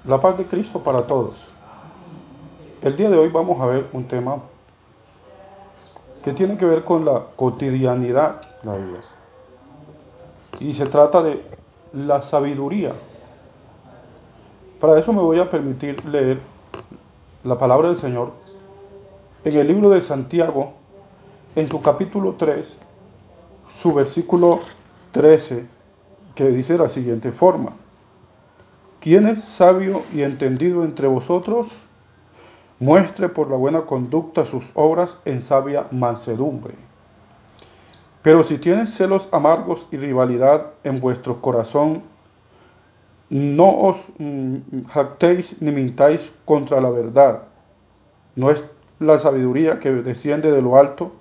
La paz de Cristo para todos. El día de hoy vamos a ver un tema que tiene que ver con la cotidianidad de la vida. Y se trata de la sabiduría. Para eso me voy a permitir leer la palabra del Señor en el libro de Santiago, en su capítulo 3, su versículo 13, que dice de la siguiente forma: ¿Quién es sabio y entendido entre vosotros? Muestre por la buena conducta sus obras en sabia mansedumbre. Pero si tienes celos amargos y rivalidad en vuestro corazón, no os jactéis ni mintáis contra la verdad. No es la sabiduría que desciende de lo alto,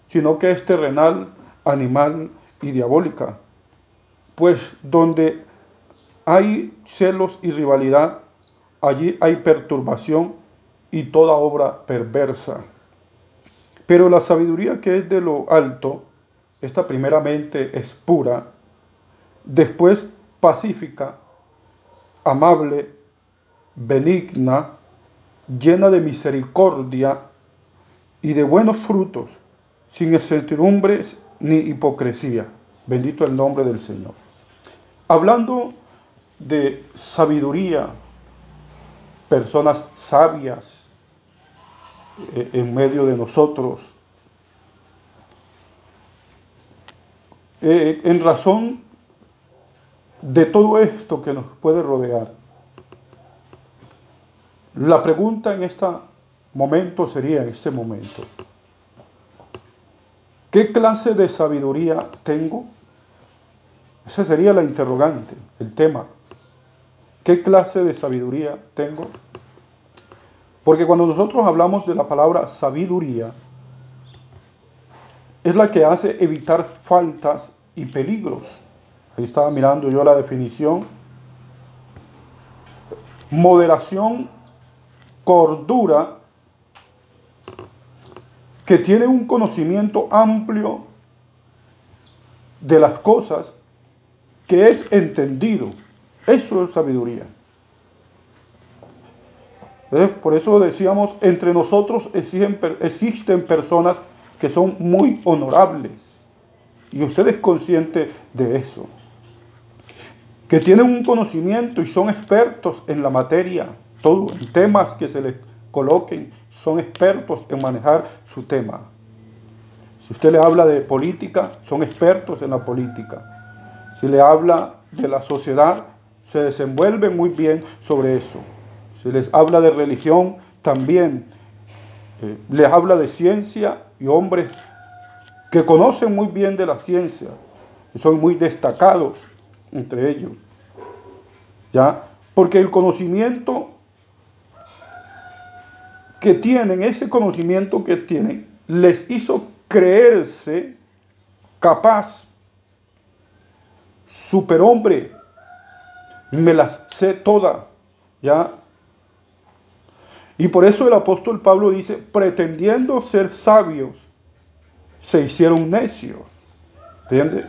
sino que es terrenal, animal y diabólica. Pues donde hay celos y rivalidad, allí hay perturbación y toda obra perversa. Pero la sabiduría que es de lo alto, esta primeramente es pura, después pacífica, amable, benigna, llena de misericordia y de buenos frutos, sin incertidumbres ni hipocresía. Bendito el nombre del Señor. Hablando de sabiduría, personas sabias en medio de nosotros, en razón de todo esto que nos puede rodear, la pregunta en este momento sería, ¿qué clase de sabiduría tengo? Esa sería la interrogante, el tema. ¿Qué clase de sabiduría tengo? Porque cuando nosotros hablamos de la palabra sabiduría, es la que hace evitar faltas y peligros. Ahí estaba mirando yo la definición. Moderación, cordura, que tiene un conocimiento amplio de las cosas, que es entendido. Eso es sabiduría. Por eso decíamos, entre nosotros existen personas que son muy honorables. Y usted es consciente de eso. Que tienen un conocimiento y son expertos en la materia. Todo, en temas que se les coloquen, son expertos en manejar su tema. Si usted le habla de política, son expertos en la política. Si le habla de la sociedad, se desenvuelven muy bien sobre eso. Si les habla de religión, también les habla de ciencia, y hombres que conocen muy bien de la ciencia, y son muy destacados entre ellos. ¿Ya? Porque el conocimiento que tienen, ese conocimiento que tienen, les hizo creerse capaz, superhombre, me las sé todas, ¿ya? Y por eso el apóstol Pablo dice, pretendiendo ser sabios, se hicieron necios. ¿Entiende?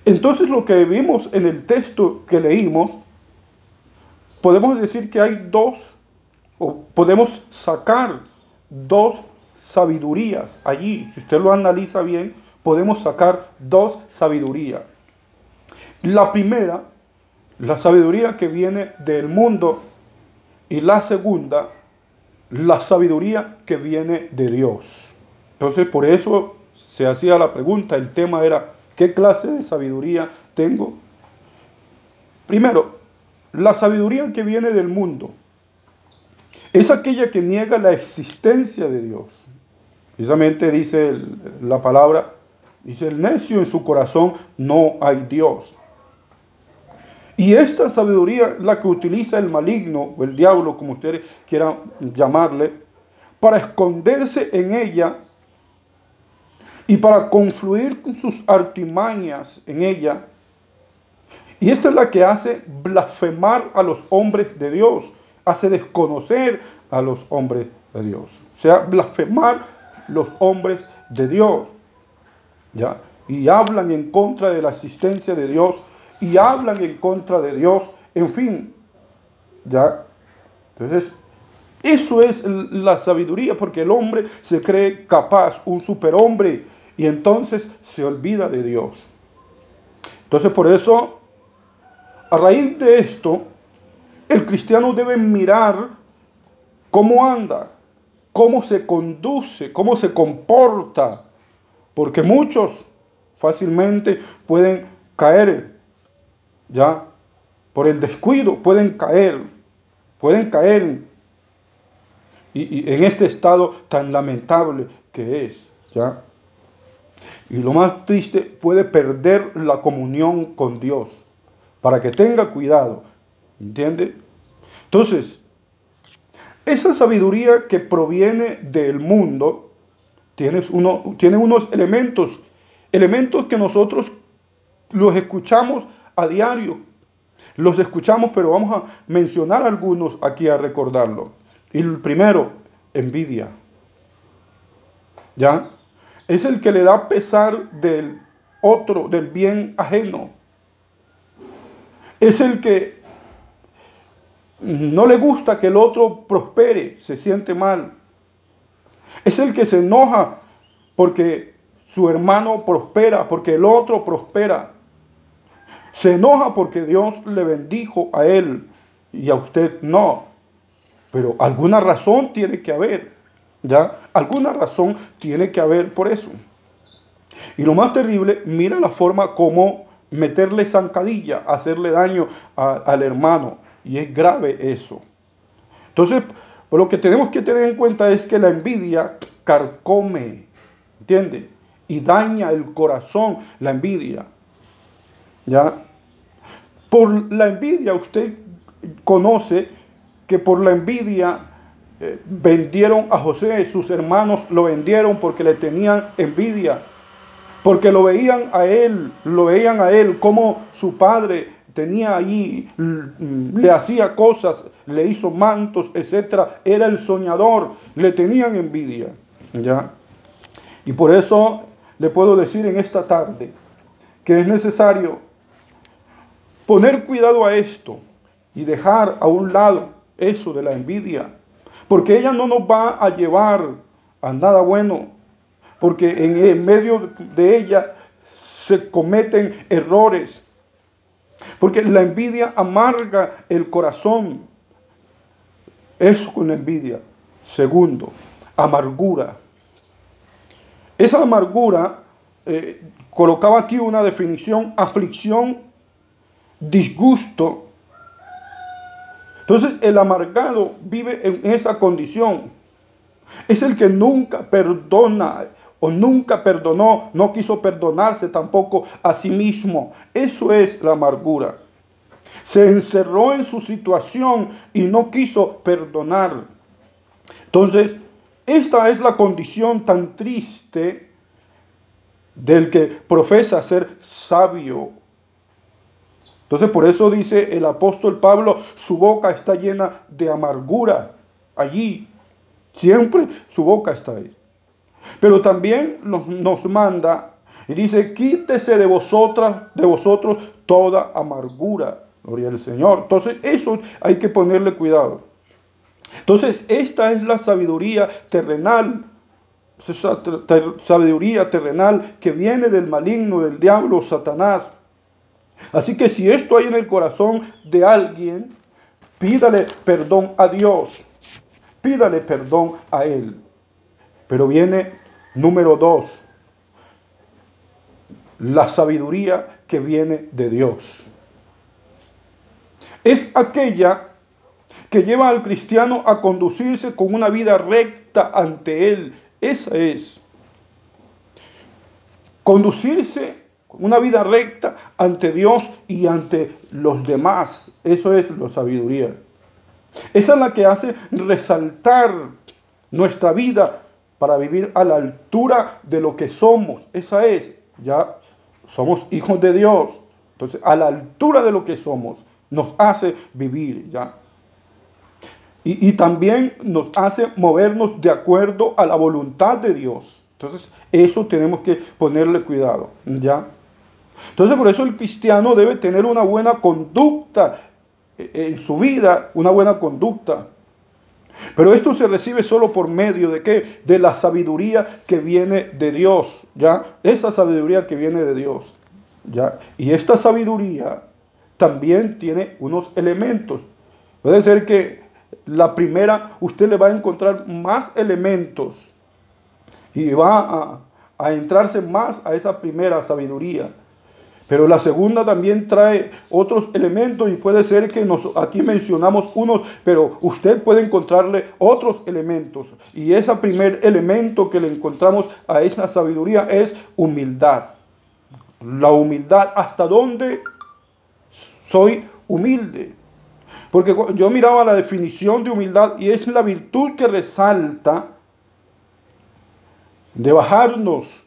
Entonces lo que vimos en el texto que leímos, podemos decir que hay dos, o podemos sacar dos sabidurías allí. Si usted lo analiza bien, podemos sacar dos sabidurías. La primera, la sabiduría que viene del mundo, y la segunda, la sabiduría que viene de Dios. Entonces, por eso se hacía la pregunta, el tema era, ¿qué clase de sabiduría tengo? Primero, la sabiduría que viene del mundo es aquella que niega la existencia de Dios. Precisamente dice la palabra, dice, el necio en su corazón no hay Dios. Y esta sabiduría, la que utiliza el maligno, o el diablo, como ustedes quieran llamarle, para esconderse en ella y para confluir con sus artimañas en ella. Y esta es la que hace blasfemar a los hombres de Dios, hace desconocer a los hombres de Dios. O sea, blasfemar los hombres de Dios, ¿ya? Y hablan en contra de la existencia de Dios, y hablan en contra de Dios, en fin, ¿Ya? Entonces, eso es la sabiduría, porque el hombre se cree capaz, un superhombre, y entonces se olvida de Dios. Entonces, por eso, a raíz de esto, el cristiano debe mirar cómo anda, cómo se conduce, cómo se comporta, porque muchos fácilmente pueden caer, ya, por el descuido, pueden caer y en este estado tan lamentable que es, ya. Y lo más triste, puede perder la comunión con Dios, para que tenga cuidado, ¿entiende? Entonces, esa sabiduría que proviene del mundo tiene unos elementos que nosotros los escuchamos a diario. Los escuchamos, pero vamos a mencionar algunos aquí a recordarlo. Y el primero, envidia. ¿Ya? Es el que le da pesar del otro, del bien ajeno. Es el que no le gusta que el otro prospere, se siente mal. Es el que se enoja porque su hermano prospera, porque el otro prospera. Se enoja porque Dios le bendijo a él y a usted no. Pero alguna razón tiene que haber, ¿ya? Alguna razón tiene que haber por eso. Y lo más terrible, mira la forma como meterle zancadilla, hacerle daño al hermano. Y es grave eso. Entonces, pues lo que tenemos que tener en cuenta es que la envidia carcome, ¿entiende? Y daña el corazón, la envidia. ¿Ya? Por la envidia, usted conoce que por la envidia vendieron a José, sus hermanos lo vendieron porque le tenían envidia, porque lo veían a él como su padre tenía allí, le hacía cosas, le hizo mantos, etcétera, era el soñador, le tenían envidia, ¿ya? Y por eso le puedo decir en esta tarde que es necesario poner cuidado a esto y dejar a un lado eso de la envidia, porque ella no nos va a llevar a nada bueno, porque en medio de ella se cometen errores, porque la envidia amarga el corazón. Eso con la envidia. Segundo, amargura. Esa amargura, colocaba aquí una definición: aflicción, disgusto. Entonces el amargado vive en esa condición. Es el que nunca perdona o nunca perdonó, no quiso perdonarse tampoco a sí mismo. Eso es la amargura. Se encerró en su situación y no quiso perdonar. Entonces, esta es la condición tan triste del que profesa ser sabio. Entonces, por eso dice el apóstol Pablo, su boca está llena de amargura. Allí, siempre su boca está ahí. Pero también nos manda y dice: quítese de vosotros toda amargura. Gloria al Señor. Entonces, eso hay que ponerle cuidado. Entonces, esta es la sabiduría terrenal. Esa sabiduría terrenal que viene del maligno, del diablo, Satanás. Así que si esto hay en el corazón de alguien, pídale perdón a Dios. Pídale perdón a Él. Pero viene número 2. La sabiduría que viene de Dios. Es aquella que lleva al cristiano a conducirse con una vida recta ante Él. Esa es. Conducirse con una vida recta ante Dios y ante los demás. Eso es la sabiduría. Esa es la que hace resaltar nuestra vida para vivir a la altura de lo que somos. Esa es. Ya somos hijos de Dios. Entonces, a la altura de lo que somos, nos hace vivir, ¿ya? Y también nos hace movernos de acuerdo a la voluntad de Dios. Entonces, eso tenemos que ponerle cuidado, ¿ya? Entonces, por eso el cristiano debe tener una buena conducta en su vida una buena conducta. Pero esto se recibe solo por medio de ¿qué? De la sabiduría que viene de Dios, ¿ya? Esa sabiduría que viene de Dios, ¿ya? Y esta sabiduría también tiene unos elementos. Puede ser que la primera usted le va a encontrar más elementos y va a entrarse más a esa primera sabiduría. Pero la segunda también trae otros elementos y puede ser que aquí mencionamos unos, pero usted puede encontrarle otros elementos. Y ese primer elemento que le encontramos a esa sabiduría es humildad. La humildad, ¿hasta dónde soy humilde? Porque yo miraba la definición de humildad y es la virtud que resalta de bajarnos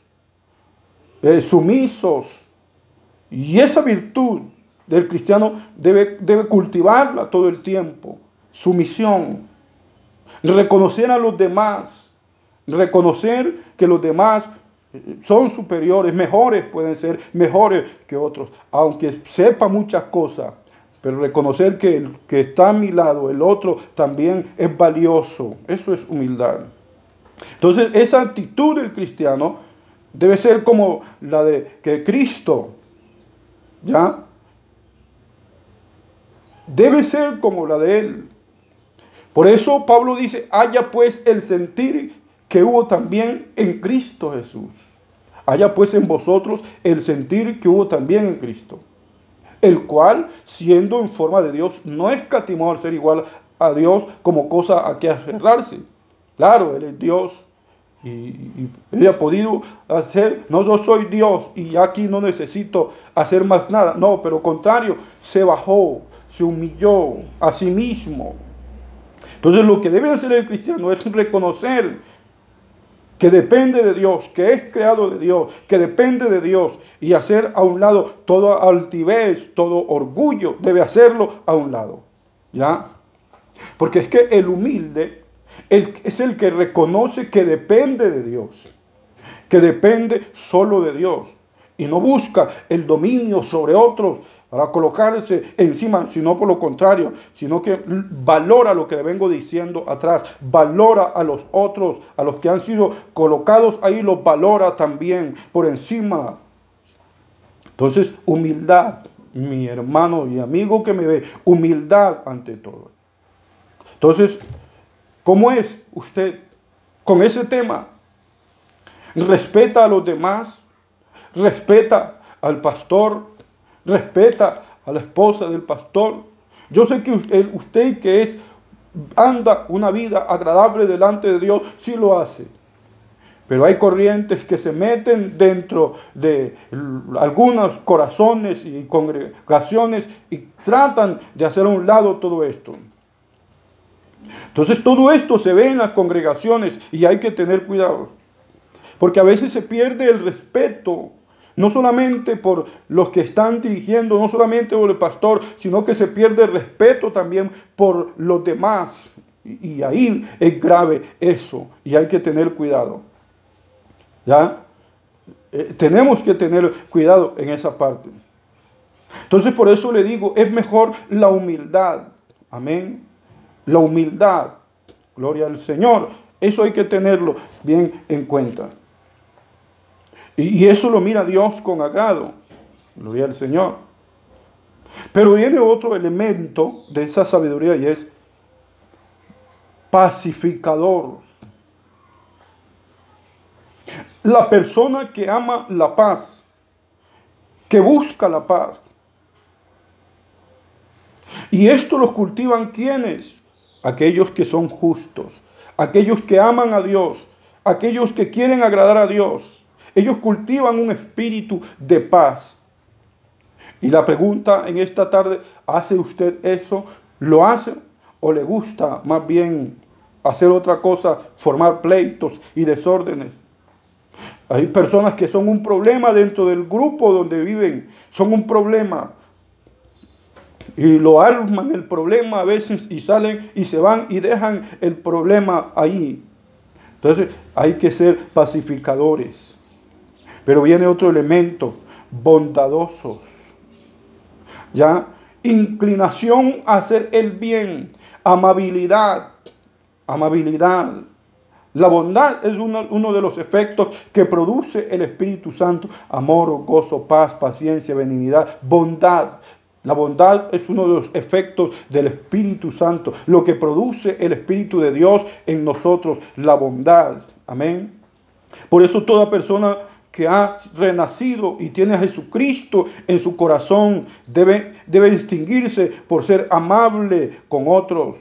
sumisos. Y esa virtud del cristiano debe cultivarla todo el tiempo. Sumisión. Reconocer a los demás. Reconocer que los demás son superiores, mejores, pueden ser mejores que otros. Aunque sepa muchas cosas. Pero reconocer que el que está a mi lado, el otro, también es valioso. Eso es humildad. Entonces, esa actitud del cristiano debe ser como la de que Cristo, ¿ya? Debe ser como la de Él. Por eso Pablo dice, haya pues el sentir que hubo también en Cristo Jesús. Haya pues en vosotros el sentir que hubo también en Cristo. El cual, siendo en forma de Dios, no escatimó al ser igual a Dios como cosa a que aferrarse. Claro, Él es Dios. Y él ha podido hacer, no, yo soy Dios y aquí no necesito hacer más nada. No, pero contrario, se bajó, se humilló a sí mismo. Entonces lo que debe hacer el cristiano es reconocer que depende de Dios, que es creado de Dios, que depende de Dios y hacer a un lado toda altivez, todo orgullo, debe hacerlo a un lado. ¿Ya? Porque es que el humilde es el que reconoce que depende de Dios, que depende solo de Dios y no busca el dominio sobre otros para colocarse encima, sino por lo contrario, sino que valora lo que le vengo diciendo atrás, valora a los otros, a los que han sido colocados ahí, los valora también por encima. Entonces, humildad, mi hermano y amigo que me ve, humildad ante todo. Entonces, ¿cómo es usted con ese tema? Respeta a los demás, respeta al pastor, respeta a la esposa del pastor. Yo sé que usted que anda una vida agradable delante de Dios, sí lo hace. Pero hay corrientes que se meten dentro de algunos corazones y congregaciones y tratan de hacer a un lado todo esto. Entonces todo esto se ve en las congregaciones y hay que tener cuidado. Porque a veces se pierde el respeto, no solamente por los que están dirigiendo, no solamente por el pastor, sino que se pierde el respeto también por los demás. Y ahí es grave eso y hay que tener cuidado. ¿Ya? Tenemos que tener cuidado en esa parte. Entonces por eso le digo, es mejor la humildad. Amén. La humildad, gloria al Señor, eso hay que tenerlo bien en cuenta. Y eso lo mira Dios con agrado, gloria al Señor. Pero viene otro elemento de esa sabiduría y es pacificador. La persona que ama la paz, que busca la paz. Y esto los cultivan ¿quiénes? Aquellos que son justos, aquellos que aman a Dios, aquellos que quieren agradar a Dios. Ellos cultivan un espíritu de paz. Y la pregunta en esta tarde, ¿hace usted eso? ¿Lo hace? ¿O le gusta más bien hacer otra cosa, formar pleitos y desórdenes? Hay personas que son un problema dentro del grupo donde viven, son un problema. Y lo arman el problema a veces y salen y se van y dejan el problema ahí. Entonces hay que ser pacificadores. Pero viene otro elemento, bondadosos. ¿Ya? inclinación a hacer el bien, amabilidad, amabilidad. La bondad es uno de los efectos que produce el Espíritu Santo. Amor, gozo, paz, paciencia, benignidad, bondad. La bondad es uno de los efectos del Espíritu Santo. Lo que produce el Espíritu de Dios en nosotros, la bondad. Amén. Por eso toda persona que ha renacido y tiene a Jesucristo en su corazón debe distinguirse por ser amable con otros.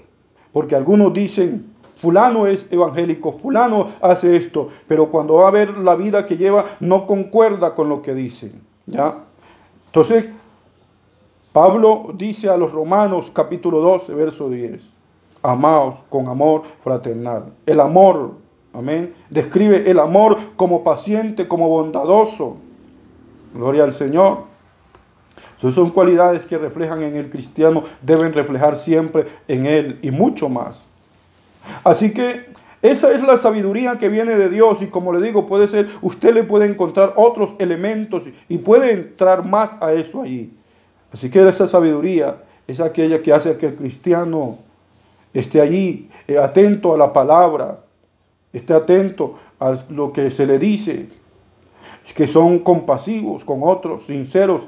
Porque algunos dicen, fulano es evangélico, fulano hace esto, pero cuando va a ver la vida que lleva no concuerda con lo que dicen, ¿ya? Entonces, Pablo dice a los Romanos capítulo 12, verso 10, amaos con amor fraternal. El amor, amén, describe el amor como paciente, como bondadoso. Gloria al Señor. Esas son cualidades que reflejan en el cristiano, deben reflejar siempre en él y mucho más. Así que esa es la sabiduría que viene de Dios, y como le digo, puede ser, usted le puede encontrar otros elementos y puede entrar más a eso allí. Así que esa sabiduría es aquella que hace que el cristiano esté allí, atento a la palabra, esté atento a lo que se le dice, que son compasivos con otros, sinceros,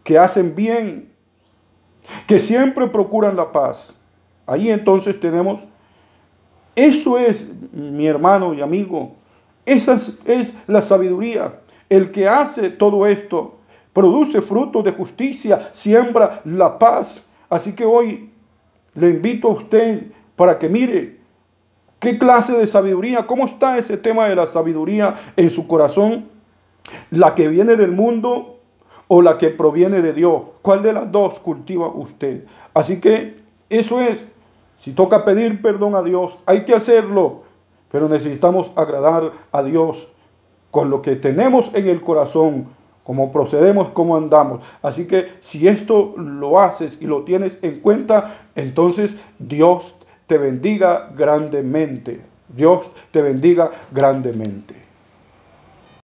que hacen bien, que siempre procuran la paz. Ahí entonces tenemos, eso es, mi hermano y amigo, esa es la sabiduría. El que hace todo esto produce frutos de justicia, siembra la paz. Así que hoy le invito a usted para que mire qué clase de sabiduría, cómo está ese tema de la sabiduría en su corazón, la que viene del mundo o la que proviene de Dios. ¿Cuál de las dos cultiva usted? Así que eso es, si toca pedir perdón a Dios, hay que hacerlo, pero necesitamos agradar a Dios con lo que tenemos en el corazón, cómo procedemos, cómo andamos. Así que si esto lo haces y lo tienes en cuenta, entonces Dios te bendiga grandemente. Dios te bendiga grandemente.